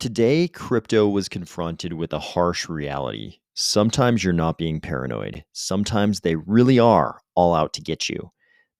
Today, crypto was confronted with a harsh reality. Sometimes you're not being paranoid. Sometimes they really are all out to get you.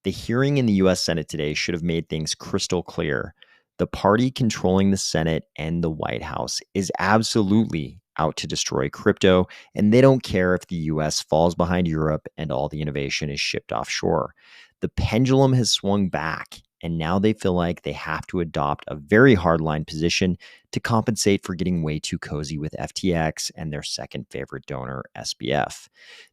The hearing in the US Senate today should have made things crystal clear. The party controlling the Senate and the White House is absolutely out to destroy crypto, and they don't care if the US falls behind Europe and all the innovation is shipped offshore. The pendulum has swung back, and now they feel like they have to adopt a very hardline position to compensate for getting way too cozy with FTX and their second favorite donor, SBF.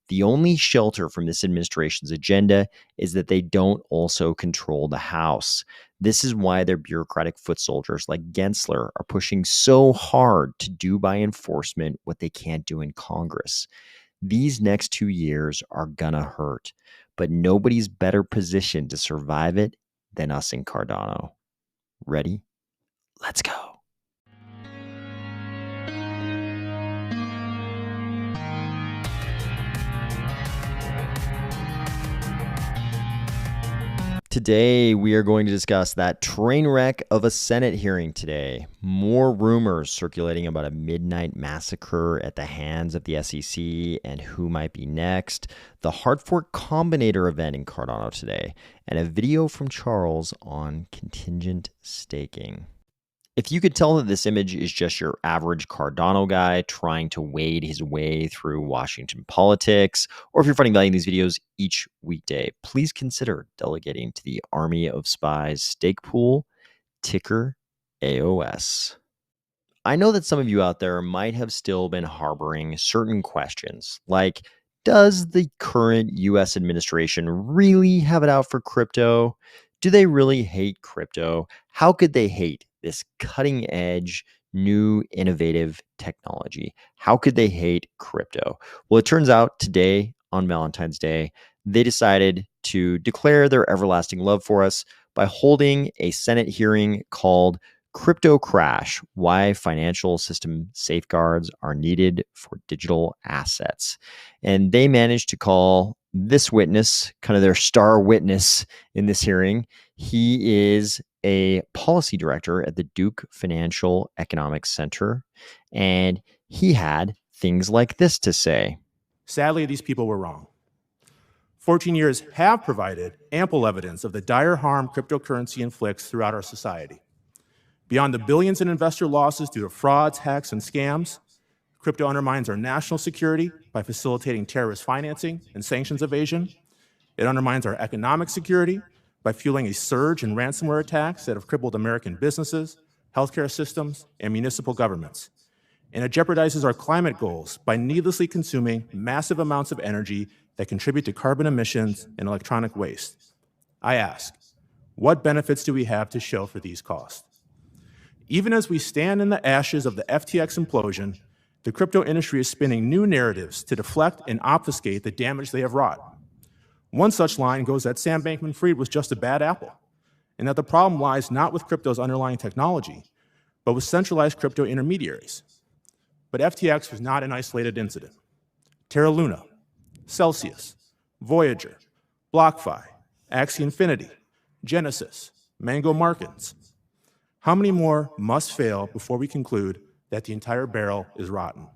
The only shelter from this administration's agenda is that they don't also control the House. This is why their bureaucratic foot soldiers like Gensler are pushing so hard to do by enforcement what they can't do in Congress. These next 2 years are gonna hurt, but nobody's better positioned to survive it than us in Cardano. Ready? Let's go. Today, we are going to discuss that train wreck of a Senate hearing today. More rumors circulating about a Midnight Massacre at the hands of the SEC and who might be next. The hard fork combinator event in Cardano today. And a video from Charles on contingent staking. If you could tell that this image is just your average Cardano guy trying to wade his way through Washington politics, or if you're finding value in these videos each weekday, please consider delegating to the Army of Spies stake pool, ticker AOS. I know that some of you out there might have still been harboring certain questions, like, does the current US administration really have it out for crypto? Do they really hate crypto? How could they hate this cutting edge, new, innovative technology? How could they hate crypto? Well, it turns out today, on Valentine's Day, they decided to declare their everlasting love for us by holding a Senate hearing called Crypto Crash: Why Financial System Safeguards Are Needed for Digital Assets. And they managed to call this witness, kind of their star witness in this hearing. He is a policy director at the Duke Financial Economics Center, and he had things like this to say. Sadly, these people were wrong. 14 years have provided ample evidence of the dire harm cryptocurrency inflicts throughout our society. Beyond the billions in investor losses due to frauds, hacks, and scams, crypto undermines our national security by facilitating terrorist financing and sanctions evasion. It undermines our economic security by fueling a surge in ransomware attacks that have crippled American businesses, healthcare systems, and municipal governments. And it jeopardizes our climate goals by needlessly consuming massive amounts of energy that contribute to carbon emissions and electronic waste. I ask, what benefits do we have to show for these costs? Even as we stand in the ashes of the FTX implosion, the crypto industry is spinning new narratives to deflect and obfuscate the damage they have wrought. One such line goes that Sam Bankman-Fried was just a bad apple, and that the problem lies not with crypto's underlying technology, but with centralized crypto intermediaries. But FTX was not an isolated incident. Terra Luna, Celsius, Voyager, BlockFi, Axie Infinity, Genesis, Mango Markets. How many more must fail before we conclude that the entire barrel is rotten?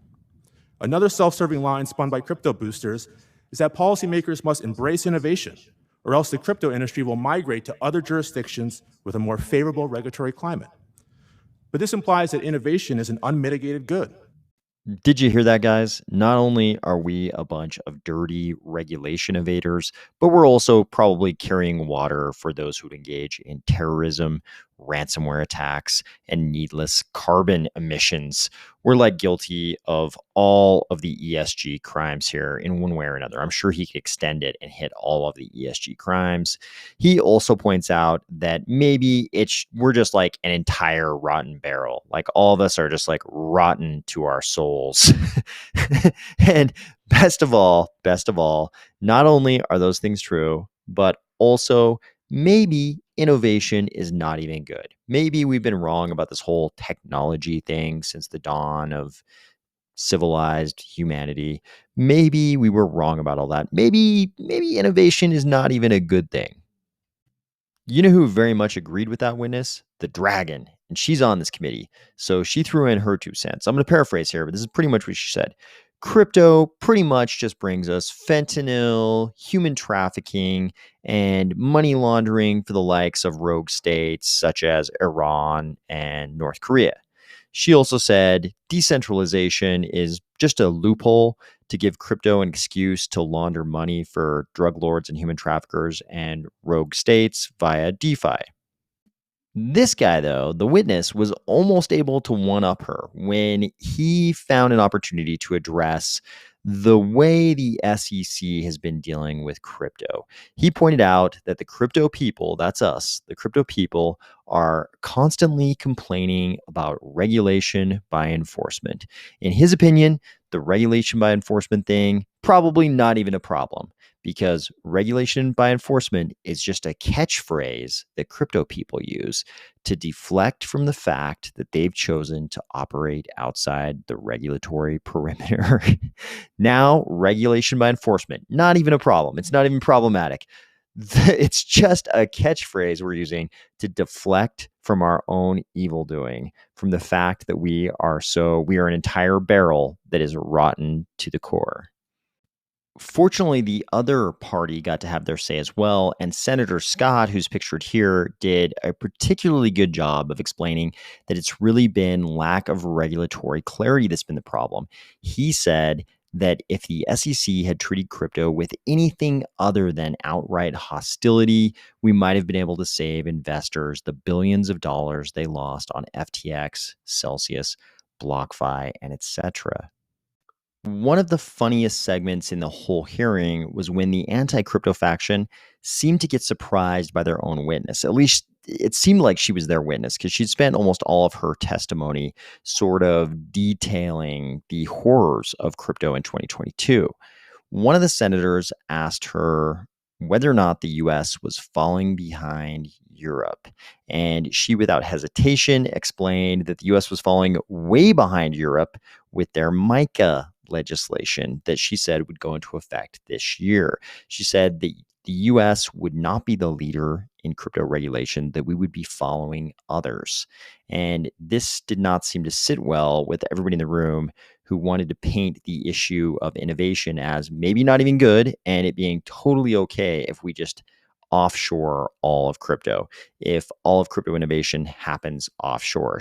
Another self-serving line spun by crypto boosters is that policymakers must embrace innovation, or else the crypto industry will migrate to other jurisdictions with a more favorable regulatory climate. But this implies that innovation is an unmitigated good. Did you hear that, guys? Not only are we a bunch of dirty regulation evaders, but we're also probably carrying water for those who engage in terrorism, ransomware attacks, and needless carbon emissions. We're like guilty of all of the ESG crimes here in one way or another. I'm sure he could extend it and hit all of the ESG crimes. He also points out that maybe we're just like an entire rotten barrel. Like all of us are just like rotten to our souls. And best of all, not only are those things true, but also maybe innovation is not even good. Maybe we've been wrong about this whole technology thing since the dawn of civilized humanity. Maybe we were wrong about all that. Maybe innovation is not even a good thing. You know who very much agreed with that witness? The dragon, and she's on this committee. So she threw in her 2 cents. I'm going to paraphrase here, but this is pretty much what she said. Crypto pretty much just brings us fentanyl, human trafficking, and money laundering for the likes of rogue states such as Iran and North Korea. She also said decentralization is just a loophole to give crypto an excuse to launder money for drug lords and human traffickers and rogue states via DeFi. This guy, though, the witness, was almost able to one up her when he found an opportunity to address the way the SEC has been dealing with crypto. He pointed out that the crypto people, that's us, the crypto people, are constantly complaining about regulation by enforcement. In his opinion, the regulation by enforcement thing, probably not even a problem, because regulation by enforcement is just a catchphrase that crypto people use to deflect from the fact that they've chosen to operate outside the regulatory perimeter. Now, regulation by enforcement, not even a problem. It's not even problematic. It's just a catchphrase we're using to deflect from our own evil doing, from the fact that we are an entire barrel that is rotten to the core. Fortunately, the other party got to have their say as well, and Senator Scott, who's pictured here, did a particularly good job of explaining that it's really been lack of regulatory clarity that's been the problem. He said that if the SEC had treated crypto with anything other than outright hostility, we might have been able to save investors the billions of dollars they lost on FTX, Celsius, BlockFi, and etc. One of the funniest segments in the whole hearing was when the anti crypto faction seemed to get surprised by their own witness. At least it seemed like she was their witness because she'd spent almost all of her testimony sort of detailing the horrors of crypto in 2022. One of the senators asked her whether or not the US was falling behind Europe. And she, without hesitation, explained that the US was falling way behind Europe with their MiCA legislation that she said would go into effect this year. She said that the US would not be the leader in crypto regulation, that we would be following others. And this did not seem to sit well with everybody in the room who wanted to paint the issue of innovation as maybe not even good and it being totally okay if we just offshore all of crypto, if all of crypto innovation happens offshore.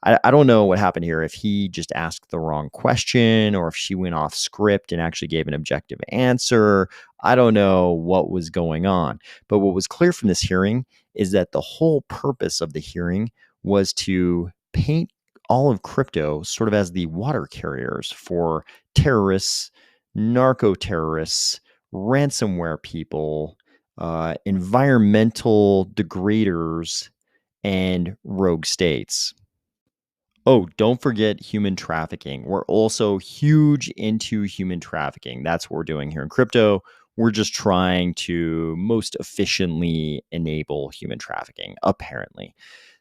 I don't know what happened here, if he just asked the wrong question or if she went off script and actually gave an objective answer. I don't know what was going on. But what was clear from this hearing is that the whole purpose of the hearing was to paint all of crypto sort of as the water carriers for terrorists, narco terrorists, ransomware people, environmental degraders, and rogue states. Oh, don't forget human trafficking. We're also huge into human trafficking. That's what we're doing here in crypto. We're just trying to most efficiently enable human trafficking, apparently.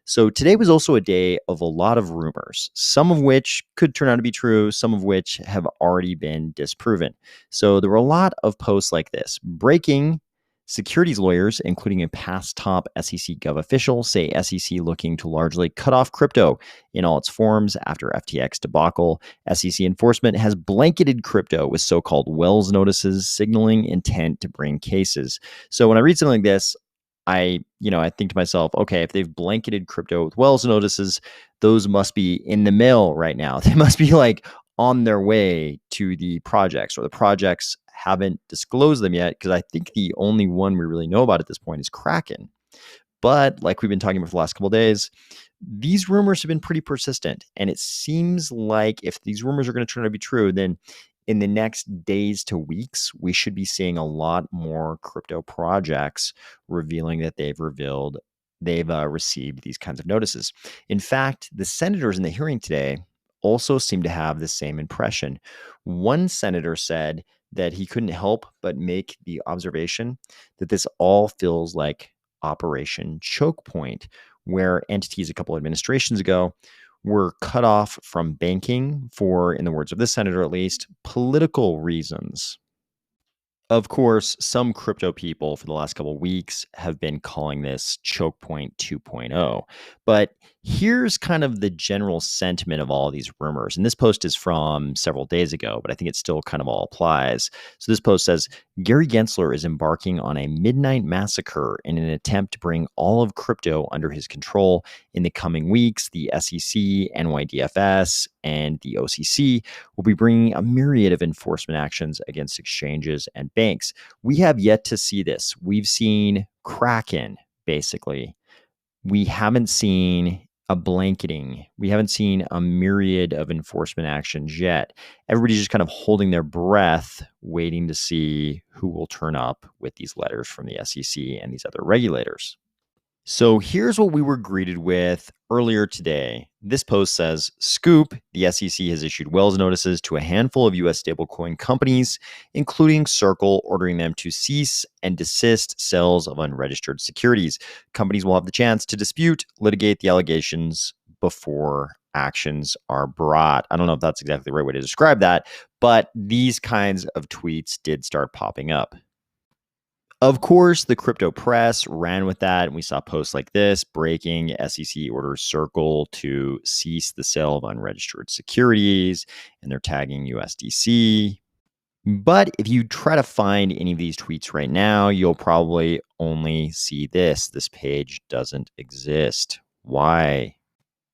So today was also a day of a lot of rumors, some of which could turn out to be true, some of which have already been disproven. So there were a lot of posts like this. Breaking: securities lawyers, including a past top SEC Gov official, say SEC looking to largely cut off crypto in all its forms after FTX debacle. SEC enforcement has blanketed crypto with so-called Wells notices, signaling intent to bring cases. So when I read something like this, I think to myself, okay, if they've blanketed crypto with Wells notices, those must be in the mail right now. They must be like on their way to the projects, or the projects haven't disclosed them yet, because I think the only one we really know about at this point is Kraken. But like we've been talking about for the last couple of days, these rumors have been pretty persistent. And it seems like if these rumors are going to turn out to be true, then in the next days to weeks, we should be seeing a lot more crypto projects revealing that they've received these kinds of notices. In fact, the senators in the hearing today also seem to have the same impression. One senator said that he couldn't help but make the observation that this all feels like Operation Choke Point, where entities a couple administrations ago were cut off from banking for, in the words of this senator at least, political reasons. Of course, some crypto people for the last couple of weeks have been calling this choke point 2.0. But here's kind of the general sentiment of all these rumors. And this post is from several days ago, but I think it still kind of all applies. So this post says Gary Gensler is embarking on a midnight massacre in an attempt to bring all of crypto under his control. In the coming weeks, the SEC, NYDFS, and the OCC will be bringing a myriad of enforcement actions against exchanges and banks. We have yet to see this. We've seen Kraken, basically. We haven't seen a blanketing. We haven't seen a myriad of enforcement actions yet. Everybody's just kind of holding their breath, waiting to see who will turn up with these letters from the SEC and these other regulators. So here's what we were greeted with earlier today. This post says, Scoop, the SEC has issued Wells notices to a handful of U.S. stablecoin companies, including Circle, ordering them to cease and desist sales of unregistered securities. Companies will have the chance to dispute, litigate the allegations before actions are brought. I don't know if that's exactly the right way to describe that, but these kinds of tweets did start popping up. Of course, the crypto press ran with that, and we saw posts like this: breaking SEC orders Circle to cease the sale of unregistered securities, and they're tagging USDC. But if you try to find any of these tweets right now, you'll probably only see this. This page doesn't exist. Why?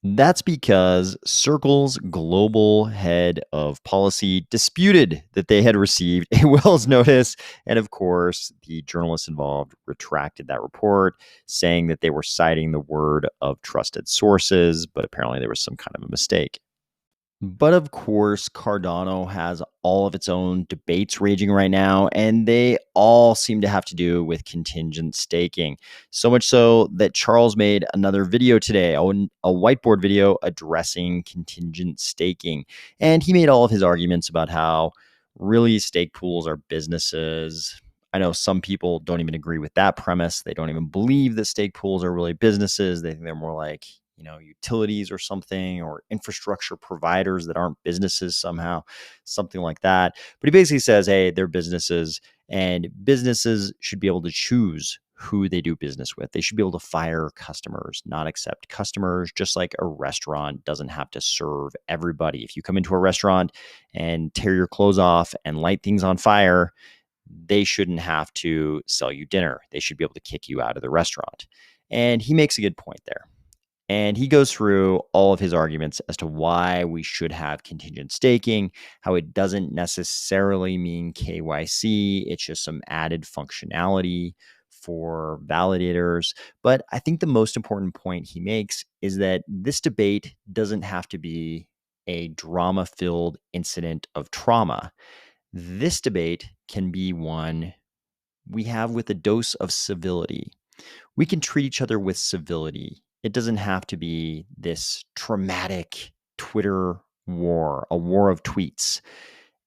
That's because Circle's global head of policy disputed that they had received a Wells notice. And of course, the journalists involved retracted that report, saying that they were citing the word of trusted sources, but apparently there was some kind of a mistake. But of course, Cardano has all of its own debates raging right now, and they all seem to have to do with contingent staking. So much so that Charles made another video today, a whiteboard video addressing contingent staking. And he made all of his arguments about how really stake pools are businesses. I know some people don't even agree with that premise. They don't even believe that stake pools are really businesses. They think they're more like, utilities or something, or infrastructure providers that aren't businesses somehow, something like that. But he basically says, hey, they're businesses, and businesses should be able to choose who they do business with. They should be able to fire customers, not accept customers, just like a restaurant doesn't have to serve everybody. If you come into a restaurant and tear your clothes off and light things on fire, they shouldn't have to sell you dinner. They should be able to kick you out of the restaurant. And he makes a good point there. And he goes through all of his arguments as to why we should have contingent staking, how it doesn't necessarily mean KYC. It's just some added functionality for validators. But I think the most important point he makes is that this debate doesn't have to be a drama-filled incident of trauma. This debate can be one we have with a dose of civility. We can treat each other with civility. It doesn't have to be this traumatic Twitter war, a war of tweets.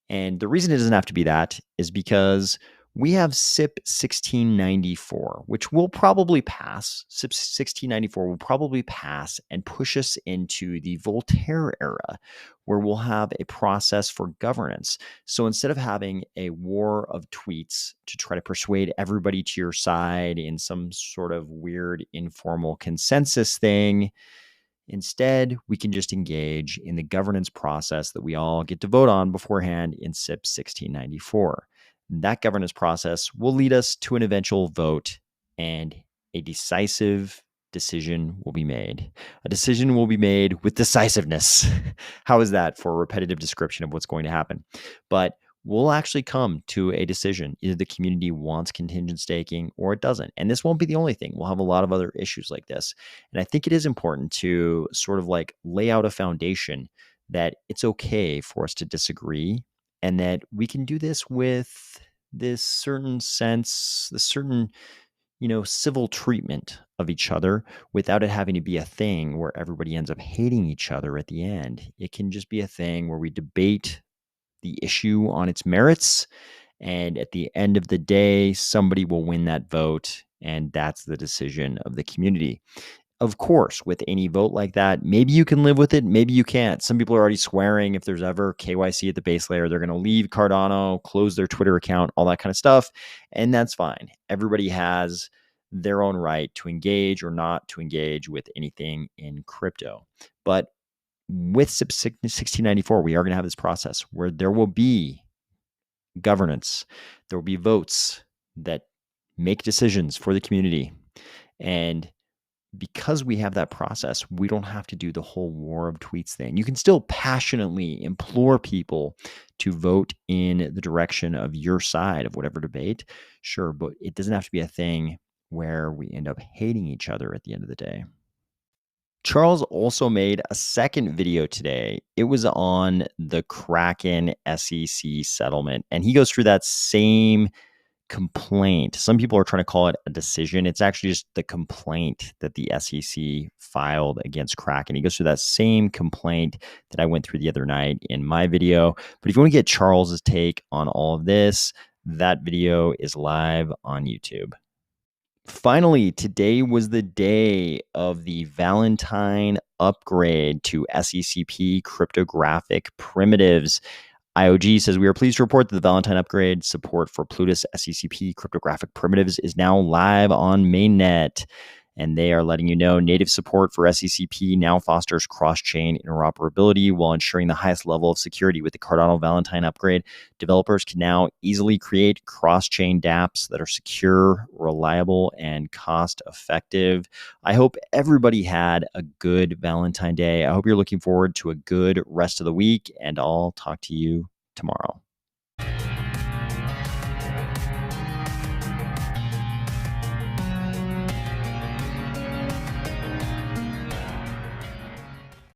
And the reason it doesn't have to be that is because we have SIP 1694, which will probably pass. SIP 1694 will probably pass and push us into the Voltaire era, where we'll have a process for governance. So instead of having a war of tweets to try to persuade everybody to your side in some sort of weird informal consensus thing, instead, we can just engage in the governance process that we all get to vote on beforehand in SIP 1694. That governance process will lead us to an eventual vote, and a decisive decision will be made. A decision will be made with decisiveness. How is that for a repetitive description of what's going to happen? But we'll actually come to a decision. Either the community wants contingent staking or it doesn't. And this won't be the only thing. We'll have a lot of other issues like this. And I think it is important to sort of like lay out a foundation that it's okay for us to disagree, and that we can do this with this certain sense, this certain, civil treatment of each other without it having to be a thing where everybody ends up hating each other at the end. It can just be a thing where we debate the issue on its merits, and at the end of the day, somebody will win that vote, and that's the decision of the community. of course, with any vote like that, maybe you can live with it, maybe you can't. Some people are already swearing if there's ever KYC at the base layer, they're going to leave Cardano, close their Twitter account, all that kind of stuff. And that's fine. Everybody has their own right to engage or not to engage with anything in crypto. But with SIP 1694, we are going to have this process where there will be governance, there will be votes that make decisions for the community. And because we have that process, we don't have to do the whole war of tweets thing. You can still passionately implore people to vote in the direction of your side of whatever debate. Sure, but it doesn't have to be a thing where we end up hating each other at the end of the day. Charles also made a second video today. It was on the Kraken SEC settlement, and he goes through that same complaint. Some people are trying to call it a decision. It's actually just the complaint that the SEC filed against Kraken. He goes through that same complaint that I went through the other night in my video. But if you want to get Charles's take on all of this, that video is live on YouTube. Finally, today was the day of the Valentine upgrade to SECP cryptographic primitives. IOG says, we are pleased to report that the Valentine upgrade support for Plutus SECP cryptographic primitives is now live on mainnet. And they are letting you know native support for SECP now fosters cross-chain interoperability while ensuring the highest level of security. With the Cardano Valentine upgrade, developers can now easily create cross-chain dApps that are secure, reliable, and cost-effective. I hope everybody had a good Valentine Day. I hope you're looking forward to a good rest of the week, and I'll talk to you tomorrow.